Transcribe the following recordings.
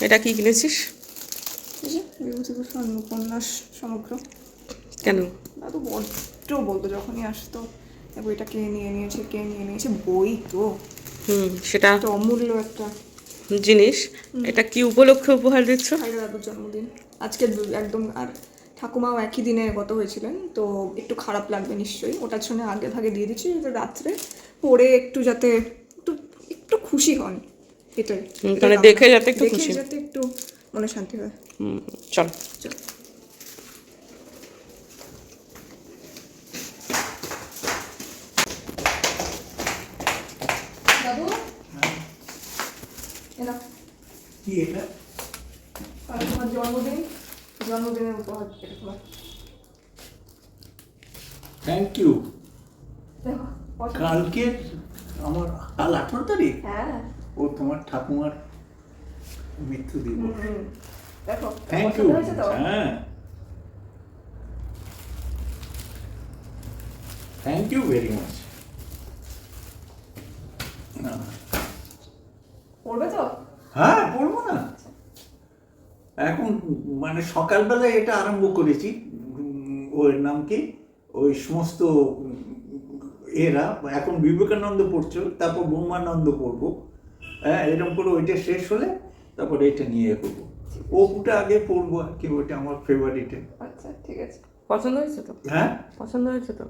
এটা কি কিনেছিস? বিভূতিভূষণ উপন্যাস সমগ্র। কেন? দাদু বড্ড বলতো যখনই আসতো, বইটা কে নিয়ে নিয়েছে। বই তো সেটা তো অমূল্য একটা জিনিস। এটা কি উপলক্ষে উপহার দিচ্ছ? ভাইরা দাদুর জন্মদিন আজকে একদম। আর ঠাকুমাও একই দিনে গত হয়েছিলেন, তো একটু খারাপ লাগবে নিশ্চয়ই, ওটার জন্য আগে ভাগে দিয়ে দিচ্ছি যাতে রাত্রে পড়ে একটু যাতে একটু একটু খুশি হন। এটাই মানে দেখে যাতে একটু খুশি, যাতে একটু মনে শান্তি হয়। চল চল। দাদু এনা কি এটা? তোমার জন্মদিনের উপহার এটা তোমার। Thank you. দেখো কালকে আমার কাল 18 তারিখ। হ্যাঁ ও তোমার ঠাকুমার মৃত্যু দিবস। দেখো থ্যাংক ইউ। হ্যাঁ, থ্যাংক ইউ ভেরি মাচ। পড়বে তো? হ্যাঁ, পড়বো না। এখন মানে সকালবেলায় এটা আরম্ভ করেছি। ওর নাম কি, ওই সমস্ত এরা এখন বিবেকানন্দ পড়ছো, তারপর ব্রহ্মানন্দ পড়বো। হ্যাঁ, এরকম করে ওইটা শেষ হলে তারপরে এটা নিয়ে করবো। ওটা আগে পড়বো আর কি, ওইটা আমার ফেভারিটে। আচ্ছা ঠিক আছে। পছন্দ হয়েছে তো? হ্যাঁ, পছন্দ হয়েছে তো?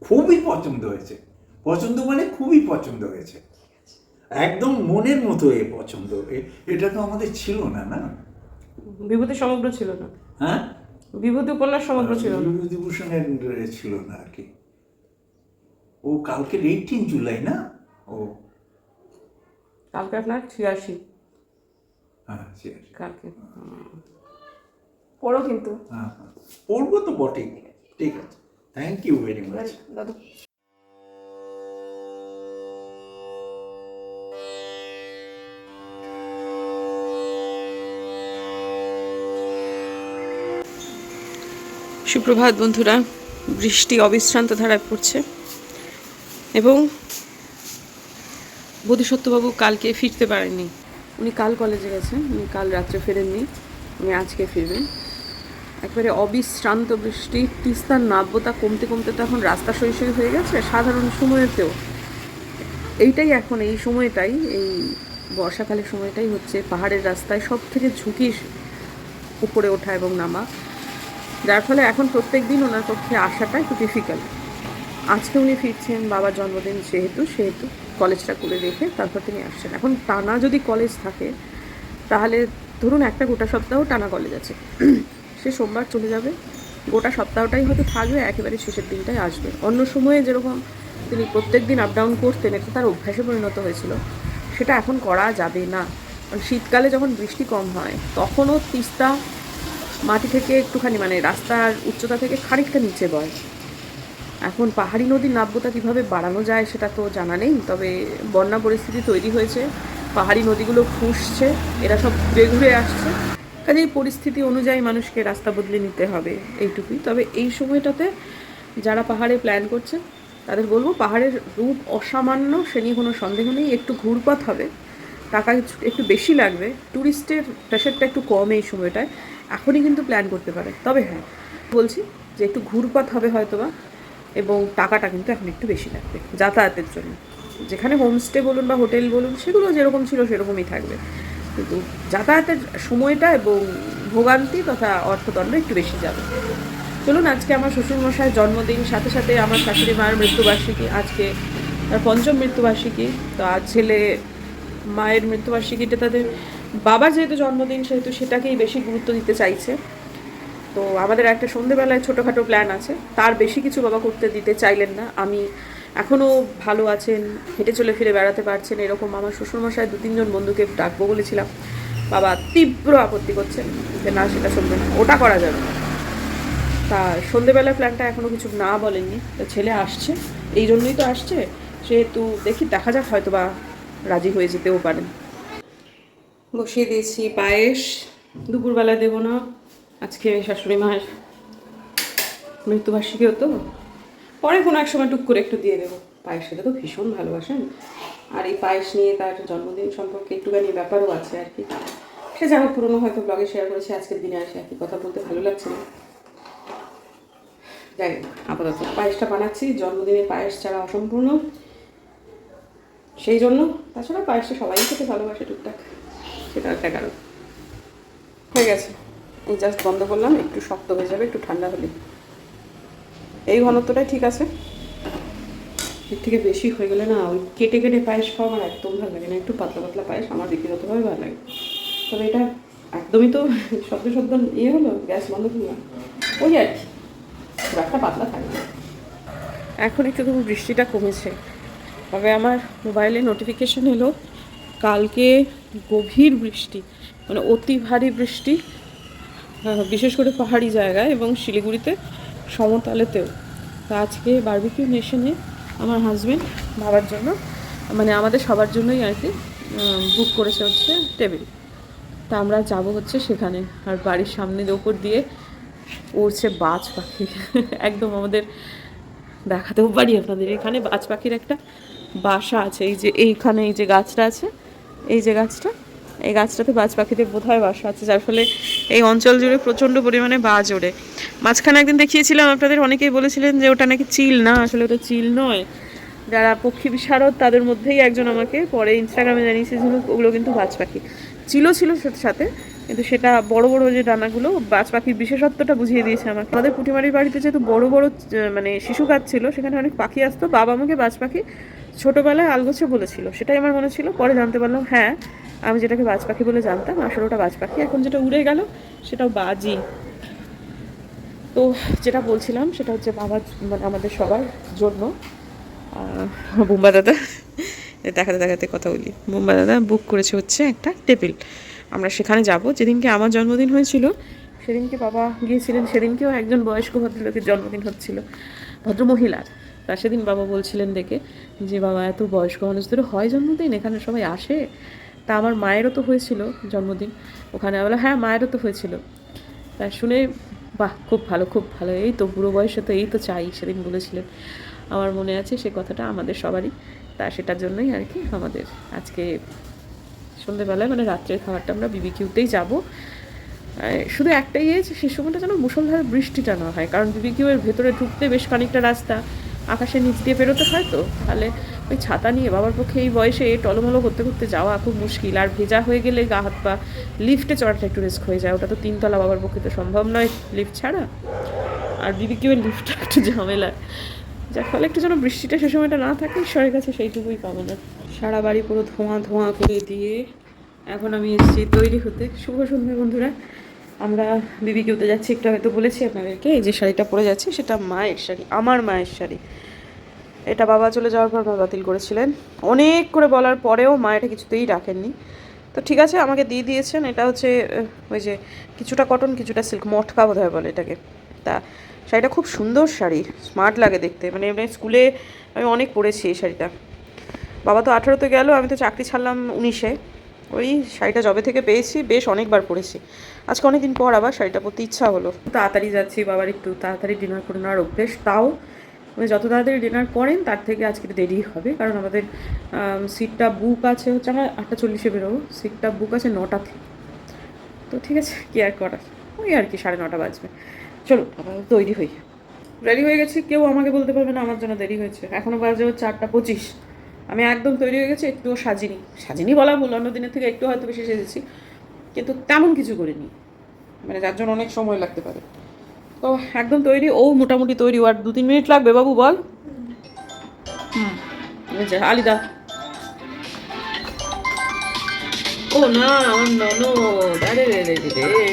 খুবই পছন্দ হয়েছে। পছন্দ মানে খুবই পছন্দ হয়েছে, একদম মনের মতো এ পছন্দ। এটা তো আমাদের ছিল না। না, বিভূতি সমগ্র ছিল না। হ্যাঁ, বিভূতি উপন্যাস সমগ্র ছিল না। বিভূতিভূষণের ছিল না আর কি। ও কালকের 18 জুলাই না? ও কালকে আপনার 86। হ্যাঁ, ঠিক আছে। কালকে পড়ো কিন্তু। হ্যাঁ, পড়বো তো বটেই। ঠিক আছে, থ্যাংক ইউ ভেরি মাচ। দাদু সুপ্রভাত বন্ধুরা। বৃষ্টি অবিশ্রান্ত ধারায় পড়ছে এবং বোধিসত্ত্ববাবু কালকে ফিরতে পারেননি। উনি কাল কলেজে গেছেন, উনি কাল রাত্রে ফেরেননি, উনি আজকে ফিরবেন। একবারে অবিশ্রান্ত বৃষ্টি, তিস্তার নাব্যতা কমতে কমতে তো এখন রাস্তা সই হয়ে গেছে সাধারণ সময়েতেও। এইটাই এখন এই সময়টাই, এই বর্ষাকালের সময়টাই হচ্ছে পাহাড়ের রাস্তায় সব থেকে ঝুঁকি উপরে ওঠা এবং নামা, যার ফলে এখন প্রত্যেক দিন ওনার পক্ষে আসাটা একটু ডিফিকাল্ট। আজকে উনি ফিরছেন বাবার জন্মদিন সেহেতু কলেজটা করে রেখে তারপর তিনি আসছেন। এখন টানা যদি কলেজ থাকে তাহলে ধরুন একটা গোটা সপ্তাহ টানা কলেজ আছে, সে সোমবার চলে যাবে, গোটা সপ্তাহটাই হয়তো থাকবে, একেবারে শেষের দিনটাই আসবে। অন্য সময়ে যেরকম তিনি প্রত্যেক দিন আপ ডাউন করতেন, এটা তার অভ্যাসে পরিণত হয়েছিল, সেটা এখন করা যাবে না। কারণ শীতকালে যখন বৃষ্টি কম হয় তখনও তিস্তা মাটি থেকে একটুখানি মানে রাস্তার উচ্চতা থেকে খানিকটা নিচে বয়। এখন পাহাড়ি নদীর নাব্যতা কীভাবে বাড়ানো যায় সেটা তো জানা নেই, তবে বন্যা পরিস্থিতি তৈরি হয়েছে, পাহাড়ি নদীগুলো ফুঁসছে, এরা সব ঘুরে ঘুরে আসছে, কাজেই পরিস্থিতি অনুযায়ী মানুষকে রাস্তা বদলে নিতে হবে, এইটুকুই। তবে এই সময়টাতে যারা পাহাড়ে প্ল্যান করছে তাদের বলবো, পাহাড়ের রূপ অসামান্য, সে নিয়ে কোনো সন্দেহ নেই। একটু ঘুরপথ হবে, টাকা একটু বেশি লাগবে, ট্যুরিস্টের প্রেশারটা একটু কম এই সময়টায়, এখনই কিন্তু প্ল্যান করতে পারে। তবে হ্যাঁ বলছি যে একটু ঘুরপথ হবে হয়তোবা, এবং টাকাটা কিন্তু এখন একটু বেশি লাগবে যাতায়াতের জন্য। যেখানে হোমস্টে বলুন বা হোটেল বলুন সেগুলো যেরকম ছিল সেরকমই থাকবে, কিন্তু যাতায়াতের সময়টা এবং ভোগান্তি তথা অর্থদণ্ড একটু বেশি যাবে। চলুন, আজকে আমার শ্বশুরমশাইয়ের জন্মদিন, সাথে সাথে আমার শাশুড়ি মায়ের মৃত্যুবার্ষিকী, আজকে তার 5ম মৃত্যুবার্ষিকী। তো আজ ছেলে মায়ের মৃত্যুবার্ষিকীটা, তাদের বাবার যেহেতু জন্মদিন সেহেতু সেটাকেই বেশি গুরুত্ব দিতে চাইছে। তো আমাদের একটা সন্ধেবেলায় ছোটোখাটো প্ল্যান আছে, তার বেশি কিছু বাবা করতে দিতে চাইলেন না। আমি এখনও ভালো আছেন, হেঁটে চলে ফিরে বেড়াতে পারছেন, এরকম আমার শ্বশুরমশাই 2-3 জন বন্ধুকে ডাকবো বলেছিলাম, বাবা তীব্র আপত্তি করছেন যে না, সেটা চলবে না, ওটা করা যাবে না। তা সন্ধেবেলার প্ল্যানটা এখনও কিছু না বলেননি। তো ছেলে আসছে, এই জন্যই তো আসছে, সেহেতু দেখি দেখা যাক, হয়তো বা রাজি হয়ে যেতেও পারেন। বসিয়ে দিয়েছি পায়েস, দুপুরবেলা দেবো না, আজকে শাশুড়ি মায়ের মৃত্যুবার্ষিকী হতো, পরে কোনো এক সময় টুক করে একটু দিয়ে দেবো। পায়েস খেতে তো ভীষণ ভালোবাসেন, আর এই পায়েস নিয়ে তার জন্মদিন সম্পর্কে একটুখানি ব্যাপারও আছে আর কি। সে যা হোক পুরোনো হয়তো ব্লগে শেয়ার করেছি, আজকের দিনে আসে একই কথা বলতে ভালো লাগছে না। যাই হোক, আপাতত পায়েসটা বানাচ্ছি, জন্মদিনে পায়েস ছাড়া অসম্পূর্ণ, সেই জন্য। তাছাড়া পায়েসটা সবাই খেতে ভালোবাসে টুকটাক, সেটা একটা কারণ। হয়ে গেছে, এই জাস্ট বন্ধ করলাম, একটু শক্ত হয়ে যাবে একটু ঠান্ডা হলে। এই ঘনত্বটাই ঠিক আছে, এর থেকে বেশি হয়ে গেলে না ওই কেটে কেটে পায়েস খাওয়া আমার একদম ভালো লাগে না। একটু পাতলা পাতলা পায়েস আমার ব্যক্তিগতভাবে ভালো লাগে। তবে এটা একদমই তো সদ্য সদ্য ইয়ে হলো, গ্যাস বন্ধ করলাম, ওই আর কি, খুব একটা পাতলা থাকে না। এখন একটু তবু বৃষ্টিটা কমেছে, তবে আমার মোবাইলে নোটিফিকেশন এলো কালকে গভীর বৃষ্টি, মানে অতি ভারী বৃষ্টি, বিশেষ করে পাহাড়ি জায়গায় এবং শিলিগুড়িতে সমতলেতেও। তো আজকে বারবিকিউ নেশনে আমার হাজব্যান্ড বাবার জন্য, মানে আমাদের সবার জন্যই আর কি বুক করেছে হচ্ছে টেবিল। তা আমরা যাব হচ্ছে সেখানে। আর বাড়ির সামনের ওপর দিয়ে উড়ছে বাজ পাখি একদম আমাদের দেখাতেও পারি আপনাদের, এখানে বাজ পাখির একটা বাসা আছে। এই যে এইখানে এই যে গাছটা আছে, এই যে গাছটা, এই গাছটাতে বাজ পাখিদের বোধহয় বাসা আছে, যার ফলে এই অঞ্চল জুড়ে প্রচণ্ড পরিমাণে বাজ ওড়ে। মাঝখানে একদিন দেখিয়েছিলাম আপনাদের, অনেকেই বলেছিলেন যে ওটা নাকি চিল, না আসলে ওটা চিল নয়। যারা পক্ষী বিশারদ তাদের মধ্যেই একজন আমাকে পরে ইনস্টাগ্রামে জানিয়েছে যে ওগুলো কিন্তু বাজ পাখি। চিলও ছিল সাথে, কিন্তু সেটা বড় বড় যে ডানাগুলো, বাজ পাখির বিশেষত্বটা বুঝিয়ে দিয়েছে আমাকে। আমাদের পুঁটিমারির বাড়িতে যেহেতু বড় বড় মানে শিশু গাছ ছিল, সেখানে অনেক পাখি আসতো। বাবা আমাকে বাজ পাখি ছোটোবেলায় আলগোছে বলেছিল, সেটাই আমার মনে ছিল। পরে জানতে পারলাম হ্যাঁ, আমি যেটাকে বাজ পাখি বলে জানতাম আসলে ওটা বাজ পাখি। এখন যেটা উড়ে গেল সেটাও বাজই। তো যেটা বলছিলাম সেটা হচ্ছে বাবা, মানে আমাদের সবার জন্য বুম্বা দাদা, দেখাতে দেখাতে কথা বলি, বুম্বা দাদা বুক করেছে হচ্ছে একটা টেবিল। আমরা সেখানে যাব। যেদিনকে আমার জন্মদিন হয়েছিল সেদিনকে বাবা গিয়েছিলেন, সেদিনকেও একজন বয়স্ক ভদ্রলোকের জন্মদিন হচ্ছিল, ভদ্রমহিলার। তা সেদিন বাবা বলছিলেন দেখে যে বাবা এত বয়স্ক মানুষদেরও হয় জন্মদিন, এখানে সবাই আসে। তা আমার মায়েরও তো হয়েছিল জন্মদিন ওখানে। বলে হ্যাঁ মায়েরও তো হয়েছিল। তা শুনে বাহ, খুব ভালো খুব ভালো, এই তো বুড়ো বয়সে তো এই তো চাই, সেদিন বলেছিলেন। আমার মনে আছে সে কথাটা আমাদের সবারই। তা সেটার জন্যই আর কি আমাদের আজকে সন্ধ্যেবেলায় মানে রাত্রের খাবারটা আমরা বিবিকিউতেই যাব। শুধু একটাই যে সে সময়টা যেন মুষলধারে বৃষ্টিটা না হয়, কারণ বিবিকিউয়ের ভেতরে ঢুকতে বেশ খানিকটা রাস্তা আকাশের নিচ দিয়ে পেরোতে হয়। তো তাহলে ওই ছাতা নিয়ে বাবার পক্ষে এই বয়সে টলমলো করতে করতে যাওয়া খুব মুশকিল। আর ভেজা হয়ে গেলে গা হাত পা, লিফটে চড়াটা একটু রিস্ক হয়ে যায়, ওটা তো 3 তলা, বাবার পক্ষে তো সম্ভব নয় লিফট ছাড়া। আর বিবিকিউয়ের লিফটটা একটু ঝামেলা, যার ফলে একটু যেন বৃষ্টিটা সে সময়টা না থাকে, ঈশ্বরের কাছে সেইটুকুই কামনা। সারা বাড়ি পুরো ধোঁয়া ধোঁয়া করে দিয়ে এখন আমি এসেছি তৈরি হতে। শুভ সন্ধ্যা বন্ধুরা, আমরা বিবিকিউতে যাচ্ছি। একটু হয়তো বলেছি আপনাদেরকে, এই যে শাড়িটা পরে যাচ্ছি সেটা মায়ের শাড়ি, আমার মায়ের শাড়ি। এটা বাবা চলে যাওয়ার পর মা বাতিল করেছিলেন, অনেক করে বলার পরেও মা এটা কিছুতেই রাখেননি। তো ঠিক আছে, আমাকে দিয়ে দিয়েছেন। এটা হচ্ছে ওই যে কিছুটা কটন কিছুটা সিল্ক, মটকা বোধহয় বলে এটাকে। তা শাড়িটা খুব সুন্দর শাড়ি, স্মার্ট লাগে দেখতে। মানে এমনি স্কুলে আমি অনেক পরেছি এই শাড়িটা। বাবা তো 18-তে গেল, আমি তো চাকরি ছাড়লাম 19-এ। ওই শাড়িটা যবে থেকে পেয়েছি বেশ অনেকবার পরেছি। আজকে অনেক দিন পর আবার শাড়িটা পরতে ইচ্ছা হলো। তাড়াতাড়ি যাচ্ছি, বাবার একটু তাড়াতাড়ি ডিনার করে নেওয়ার অভ্যেস। তাও মানে যত তাড়াতাড়ি ডিনার করেন তার থেকে আজকে দেরি হবে, কারণ আমাদের সিটটা বুক আছে হচ্ছে, আমরা 8:40-এ বেরোবো, সিটটা বুক আছে 9টাতে। তো ঠিক আছে, কি আর করার, ওই আর কি 9:30 বাজবে। চলো আবার তৈরি হই। রেডি হয়ে গেছি, কেউ আমাকে বলতে পারবে না আমার জন্য দেরি হয়েছে। এখনও বাজে 4:25, আমি একদম তৈরি হয়ে গেছি। একটুও সাজিনি বলা ভুল, অন্য দিনের থেকে একটু হয়তো বেশি সেজেছি, কিন্তু তেমন কিছু করিনি, মানে যার জন্য অনেক সময় লাগতে পারে। তো একদম তৈরি, ও মোটামুটি তৈরি। আর 2-3 মিনিট লাগবে বাবু, বল। আলিদা, ও না আমার ননদ, আরে রে রে রে রে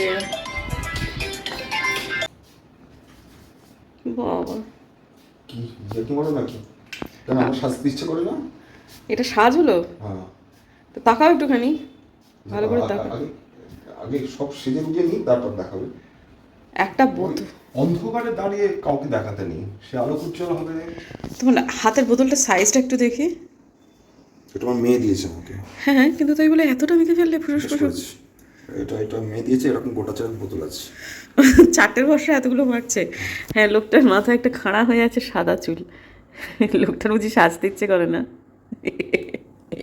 বাবা, কি দেখি মনে নাকি? কেন আমার সাজতে ইচ্ছে করে না? এটা সাজ হলো? হ্যাঁ, তো তাকাও একটুখানি, ভালো করে তাকাও। আগে সব সেজে গুজে নিই, তারপর দেখাবে। একটা বোতল অন্ধকারে দাঁড়িয়ে কাউকে দেখাতে নেই, সে আলোক উজ্জ্বল হবে। তোমার হাতের বোতলটা সাইজটা একটু দেখি। এটা আমার মেয়ে দিয়েছে আমাকে। হ্যাঁ, কিন্তু তাই বলে এতটা মেখে ফেললে ফুসুস ফুসুস। এটা মেয়ে দিয়েছে, এরকম গোটা চার বোতল আছে। 4টের বর্ষে এতগুলো মারছে। হ্যাঁ, লোকটার মাথায় একটা খাড়া হয়ে আছে সাদা চুল, লোকটার বুঝি সাজতে ইচ্ছে করে না।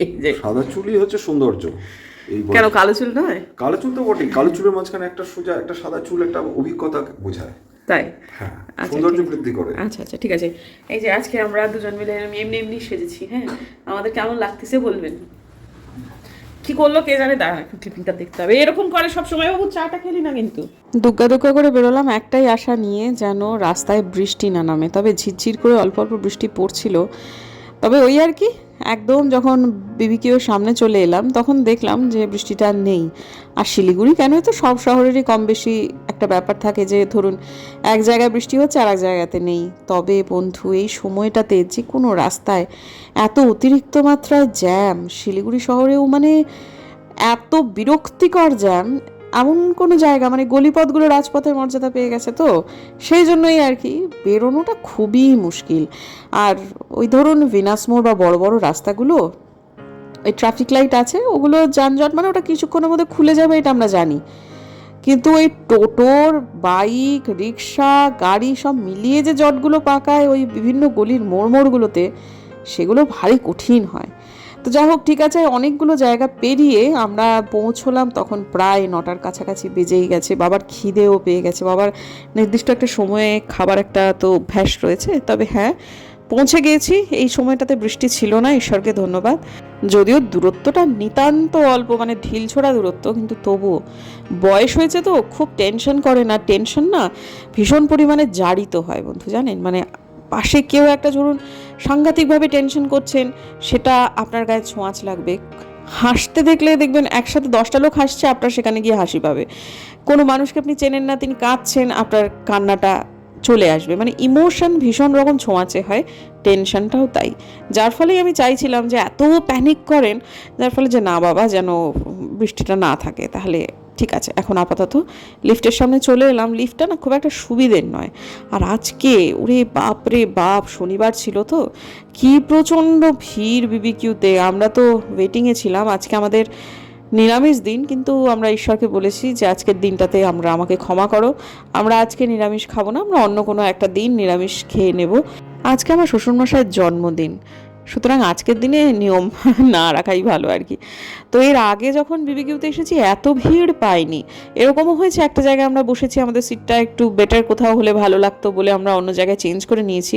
এই যে সাদা চুলই হচ্ছে সৌন্দর্য। এই কেন কালো চুল নয়? কালো চুল তো বটেই, কালো চুলের মাঝখানে একটা সোজা একটা সাদা চুল একটা অভিজ্ঞতা বোঝায়। তাই? হ্যাঁ, আচ্ছা, সৌন্দর্য ঠিক আছে। বৃদ্ধি করে। আচ্ছা আচ্ছা, ঠিক আছে। এই যে আজকে আমরা দুজন মিলে এমনি এমনি সেজেছি, হ্যাঁ, আমাদের কেমন লাগতেছে বলবেন। কি করলো কে জানে, দাঁড়া একটু ক্লিপিংটা দেখতে হবে। এরকম করে সব সময় বাবু, চাটা খেলি না কিন্তু। দুগ্গা দুগ্গা করে বেরোলাম একটাই আশা নিয়ে, যেন রাস্তায় বৃষ্টি না নামে। তবে ঝিরঝির করে অল্প অল্প বৃষ্টি পড়ছিল। তবে ওই আর কি, একদম যখন বিবিকিউর সামনে চলে এলাম তখন দেখলাম যে বৃষ্টিটা আর নেই। আর শিলিগুড়ি কেন, তো সব শহরেরই কম বেশি একটা ব্যাপার থাকে যে ধরুন এক জায়গায় বৃষ্টি হচ্ছে আর এক জায়গাতে নেই। তবে বন্ধু, এই সময়টাতে যে কোনো রাস্তায় এত অতিরিক্ত মাত্রায় জ্যাম, শিলিগুড়ি শহরেও মানে এত বিরক্তিকর জ্যাম, এমন কোনো জায়গা মানে গলিপথগুলো রাজপথের মর্যাদা পেয়ে গেছে, তো সেই জন্যই আর কি বেরোনোটা খুবই মুশকিল। আর ওই ধরুন ভিনাস মোড় বা বড় বড় রাস্তাগুলো, ওই ট্রাফিক লাইট আছে, ওগুলো যানজট মানে ওটা কিছুক্ষণের মধ্যে খুলে যাবে এটা আমরা জানি, কিন্তু ওই টোটোর, বাইক, রিক্সা, গাড়ি সব মিলিয়ে যে জটগুলো পাকায় ওই বিভিন্ন গলির মোড়গুলোতে, সেগুলো ভারী কঠিন হয়। তো যাই হোক, ঠিক আছে, অনেকগুলো জায়গা পেরিয়ে আমরা পৌঁছলাম তখন প্রায় 9টার কাছাকাছি বেজেই গেছে। বাবার খিদেও পেয়ে গেছে, বাবার নির্দিষ্ট একটা সময়ে খাবার একটা তো অভ্যাস রয়েছে। তবে হ্যাঁ, পৌঁছে গিয়েছি। এই সময়টাতে বৃষ্টি ছিল না, ঈশ্বরকে ধন্যবাদ। যদিও দূরত্বটা নিতান্ত অল্প, মানে ঢিলছোড়া দূরত্ব, কিন্তু তবুও বয়স হয়েছে তো খুব টেনশন করে না। টেনশন না, ভীষণ পরিমাণে জারিত হয় বন্ধু, জানেন। মানে পাশে কেউ একটা ধরুন সাংঘাতিকভাবে টেনশন করছেন, সেটা আপনার গায়ে ছোঁয়াচ লাগবে। হাসতে দেখলে দেখবেন একসাথে 10টা লোক হাসছে, আপনার সেখানে গিয়ে হাসি পাবে। কোনো মানুষকে আপনি চেনেন না, তিনি কাঁদছেন, আপনার কান্নাটা চলে আসবে। মানে ইমোশন ভীষণ রকম ছোঁয়াচে হয়, টেনশনটাও তাই। যার ফলেই আমি চাইছিলাম যে এত প্যানিক করেন, যার ফলে যে না বাবা, যেন বৃষ্টিটা না থাকে। তাহলে ঠিক আছে, এখন আপাতত লিফটের সামনে চলে এলাম। লিফটটা না খুব একটা সুবিধের নয়। আর আজকে ওরে বাপ রে বাপ, শনিবার ছিল তো, কি প্রচণ্ড ভিড় বিবিকিউতে। আমরা তো ওয়েটিংয়ে ছিলাম। আজকে আমাদের নিরামিষ দিন, কিন্তু আমরা ঈশ্বরকে বলেছি যে আজকের দিনটাতে আমাকে ক্ষমা করো, আমরা আজকে নিরামিষ খাবো না, আমরা অন্য কোনো একটা দিন নিরামিষ খেয়ে নেব। আজকে আমার শ্বশুরমশাইয়ের জন্মদিন, সুতরাং আজকের দিনে নিয়ম না রাখাই ভালো আর কি। তো এর আগে যখন বিবিকিউতে এসেছি এত ভিড় পাইনি। এরকমও হয়েছে একটা জায়গায় আমরা বসেছি, আমাদের সিটটা একটু বেটার কোথাও হলে ভালো লাগতো বলে আমরা অন্য জায়গায় চেঞ্জ করে নিয়েছি।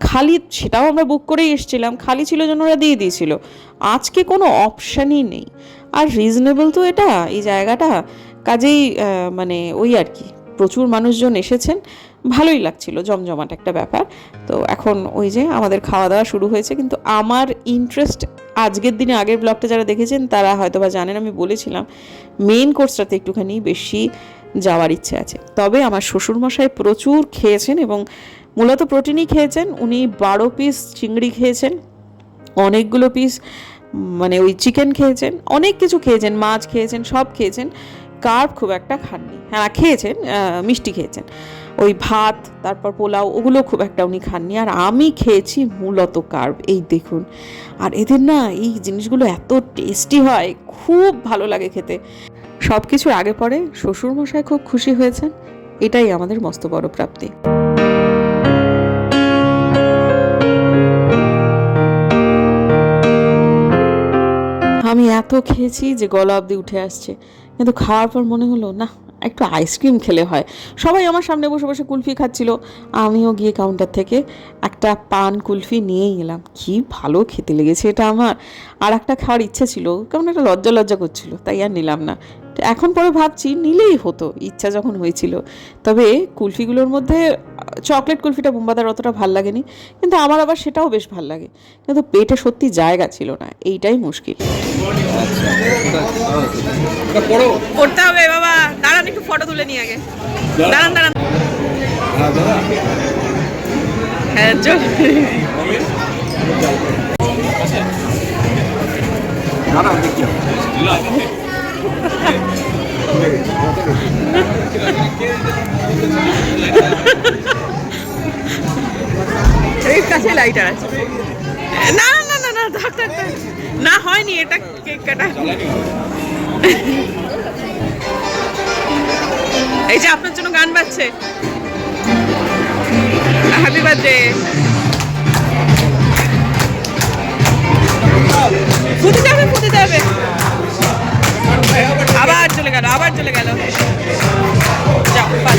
খালি, সেটাও আমরা বুক করেই এসেছিলাম, খালি ছিল জন্য ওরা দিয়ে দিয়েছিল। আজকে কোনো অপশানই নেই। আর রিজনেবল তো এটা, এই জায়গাটা, কাজেই মানে ওই আর কি, প্রচুর মানুষজন এসেছেন, ভালোই লাগছিল, জমজমাট একটা ব্যাপার। তো এখন ওই যে আমাদের খাওয়া দাওয়া শুরু হয়েছে। কিন্তু আমার ইন্টারেস্ট আজকের দিনে, আগের ব্লগটা যারা দেখেছেন তারা হয়তো বা জানেন, আমি বলেছিলাম মেইন কোর্সটাতে একটুখানি বেশি যাওয়ার ইচ্ছে আছে। তবে আমার শ্বশুরমশাই প্রচুর খেয়েছেন এবং মূলত প্রোটিনই খেয়েছেন। উনি 12 পিস চিংড়ি খেয়েছেন, অনেকগুলো পিস মানে ওই চিকেন খেয়েছেন, অনেক কিছু খেয়েছেন, মাছ খেয়েছেন, সব খেয়েছেন। কার্ব খুব একটা খাননি। হ্যাঁ খেয়েছেন, মিষ্টি খেয়েছেন, ওই ভাত, তারপর পোলাও, ওগুলো খুব একটা উনি খাননি। আর আমি খেয়েছি মূলত কার্ব, এই দেখুন। আর এদের না এই জিনিসগুলো এত টেস্টি হয়, খুব ভালো লাগে খেতে। সব কিছুর আগে পরে শ্বশুরমশাই খুব খুশি হয়েছেন, এটাই আমাদের মস্ত বড় প্রাপ্তি। আমি এত খেয়েছি যে গলা অবধি উঠে আসছে, কিন্তু খাওয়ার পর মনে হলো না, একটু আইসক্রিম খেলে হয়। সবাই আমার সামনে বসে বসে কুলফি খাচ্ছিল, আমিও গিয়ে কাউন্টার থেকে একটা পান কুলফি নিয়েই এলাম। কি ভালো খেতে লেগেছে এটা আমার। আর একটা খাওয়ার ইচ্ছে ছিল, কেমন একটা লজ্জা লজ্জা করছিল, তাই আর নিলাম না। এখন পরে ভাবছি নিলেই হতো, ইচ্ছা যখন হয়েছিল। তবে কুলফিগুলোর মধ্যে চকলেট কুলফিটা বোম্বাদার অতটা ভাল লাগেনি, কিন্তু আমার আবার সেটাও বেশ ভাল লাগে। কিন্তু পেটে সত্যি জায়গা ছিল না, এইটাই মুশকিল। পড়তে হবে বাবা, দাঁড়ান একটু ফটো তুলে নিয়ে আগে, দাঁড়ান দাঁড়ান। হ্যাঁ চল। এর কাছে লাইটার আছে। না না না না, ডাক্তার না, হয়নি এটা, কেক কাটা। এই যে আপনার জন্য গান বাজছে, হ্যাপি বার্থডে। ফুটে যাবে, ফুটে যাবে। আবার চলে গেল যাও, বাস।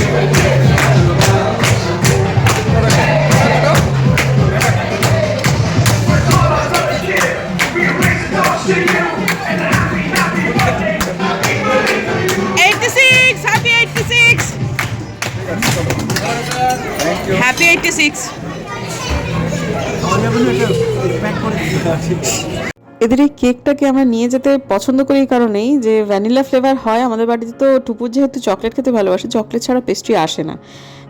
হ্যাপি 86। এদের এই কেকটাকে আমরা নিয়ে যেতে পছন্দ করি এই কারণেই যে ভ্যানিলা ফ্লেভার হয়। আমাদের বাড়িতে তো টুপুর যেহেতু চকলেট খেতে ভালোবাসে, চকলেট ছাড়া পেস্ট্রি আসে না,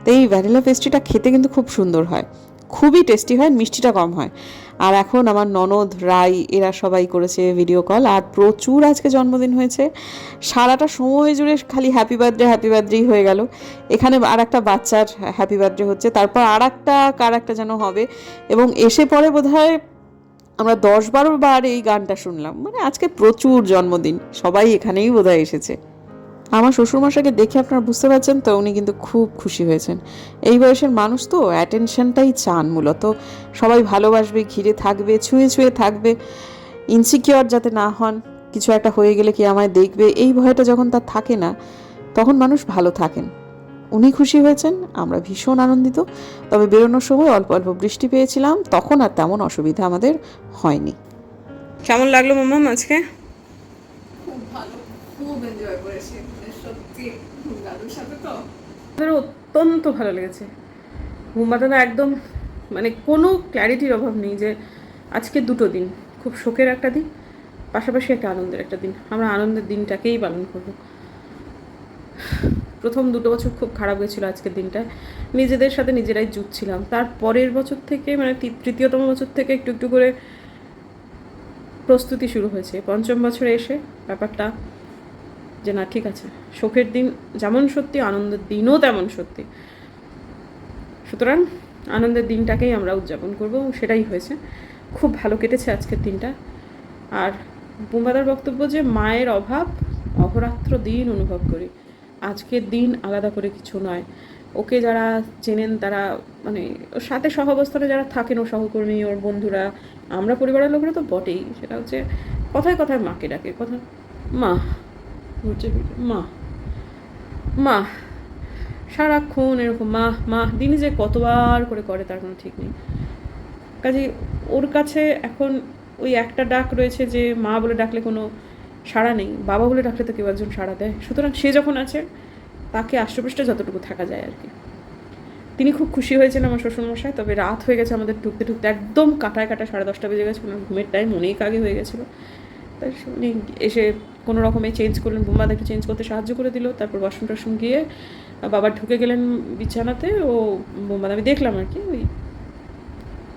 তো এই ভ্যানিলা পেস্ট্রিটা খেতে কিন্তু খুব সুন্দর হয়, খুবই টেস্টি হয়, মিষ্টিটা কম হয়। আর এখন আমার ননদ রাই এরা সবাই করেছে ভিডিও কল, আর প্রচুর আজকে জন্মদিন হয়েছে, সারাটা সময় জুড়ে খালি হ্যাপি বার্থডেই হয়ে গেল। এখানে আর একটা বাচ্চার হ্যাপি বার্থডে হচ্ছে, তারপর আর একটা কার একটা যেন হবে, এবং এসে পরে বোধহয় আমরা 10-12 বার এই গানটা শুনলাম। মানে আজকে প্রচুর জন্মদিন, সবাই এখানেই বোধহয় এসেছে। আমার শ্বশুরমশাইকে দেখে আপনারা বুঝতে পারছেন তো, উনি কিন্তু খুব খুশি হয়েছেন। এই বয়সের মানুষ তো অ্যাটেনশনটাই চান মূলত, সবাই ভালোবাসবে, ঘিরে থাকবে, ছুঁয়ে থাকবে, ইনসিকিওর যাতে না হন, কিছু একটা হয়ে গেলে কি আমায় দেখবে, এই ভয়টা যখন তার থাকে না, তখন মানুষ ভালো থাকেন। উনি খুশি হয়েছেন, আমরা ভীষণ আনন্দিত। তবে বেরোনোর সময় অল্প অল্প বৃষ্টি পেয়েছিলাম, তখন আর তেমন অসুবিধা আমাদের হয়নি। কেমন লাগলো মাম্মাম আজকে? খুব ভালো, খুব এনজয় করেছি সত্যি, দাদুর সাথে তো। আমাদের অত্যন্ত ভালো লেগেছে। ঘুমাতে একদম মানে কোনো ক্ল্যারিটির অভাব নেই যে আজকে দুটো দিন, খুব শোকের একটা দিন, পাশাপাশি একটা আনন্দের একটা দিন। আমরা আনন্দের দিনটাকেই পালন করব। প্রথম 2 বছর খুব খারাপ গেছিলো আজকের দিনটা, নিজেদের সাথে নিজেরাই জুটছিলাম। তার পরের বছর থেকে মানে তৃতীয়তম বছর থেকে একটু একটু করে প্রস্তুতি শুরু হয়েছে। 5ম বছরে এসে ব্যাপারটা যে না ঠিক আছে, শোকের দিন যেমন সত্যি, আনন্দের দিনও তেমন সত্যি। সুতরাং আনন্দের দিনটাকেই আমরা উদযাপন করব, সেটাই হয়েছে। খুব ভালো কেটেছে আজকের দিনটা। আর বুম্বাদার বক্তব্য যে মায়ের অভাব অহরাত্র দিন অনুভব করি, আজকের দিন আলাদা করে কিছু নয়। ওকে যারা চেনেন তারা মানে ওর সাথে সহাবস্থানে যারা থাকেন, ও সহকর্মী, ওর বন্ধুরা, আমরা পরিবারের লোকেরা তো বটেই, সেটা হচ্ছে কথায় কথায় মাকে ডাকে, কথা মা ঘুরছে মা মা, সারাক্ষণ এরকম মা মা, দিনে যে কতবার করে তার কোনো ঠিক নেই। কাজে ওর কাছে এখন ওই একটা ডাক রয়েছে যে মা বলে ডাকলে কোনো সাড়া নেই, বাবা বলে ডাকলে তো কেউ একজন সাড়া দেয়। সুতরাং সে যখন আছে তাকে আষ্টপৃষ্টে যতটুকু থাকা যায় আর কি। তিনি খুব খুশি হয়েছেন আমার শ্বশুরমশাই। তবে রাত হয়ে গেছে আমাদের ঢুকতে একদম কাটায় 10:30 বেজে গেছে, ওনার ঘুমের টাইম অনেক আগে হয়ে গেছিলো। তাই উনি এসে কোনো রকমে চেঞ্জ করলেন, বুম্বাদাকে চেঞ্জ করতে সাহায্য করে দিল। তারপর বাসন গিয়ে বাবা ঢুকে গেলেন বিছানাতে, ও বুম্বাদা আমি দেখলাম আর কি, ওই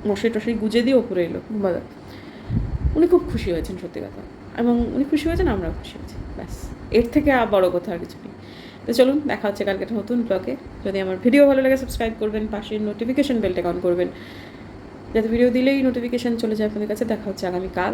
মশাই গুজে দিয়ে ওপরে এলো বুম্বাদা। উনি খুব খুশি হয়েছেন সত্যি কথা, এবং উনি খুশি হয়েছেন, আমরাও খুশি হয়েছি। ব্যাস, এর থেকে বড় কথা আর কিছু নেই। তো চলুন, দেখা হচ্ছে কালকে একটা নতুন ব্লগে। যদি আমার ভিডিও ভালো লাগে সাবস্ক্রাইব করবেন, পাশের নোটিফিকেশন বেলটা অন করবেন, যাতে ভিডিও দিলেই নোটিফিকেশান চলে যায় আপনাদের কাছে। দেখা হচ্ছে আগামীকাল।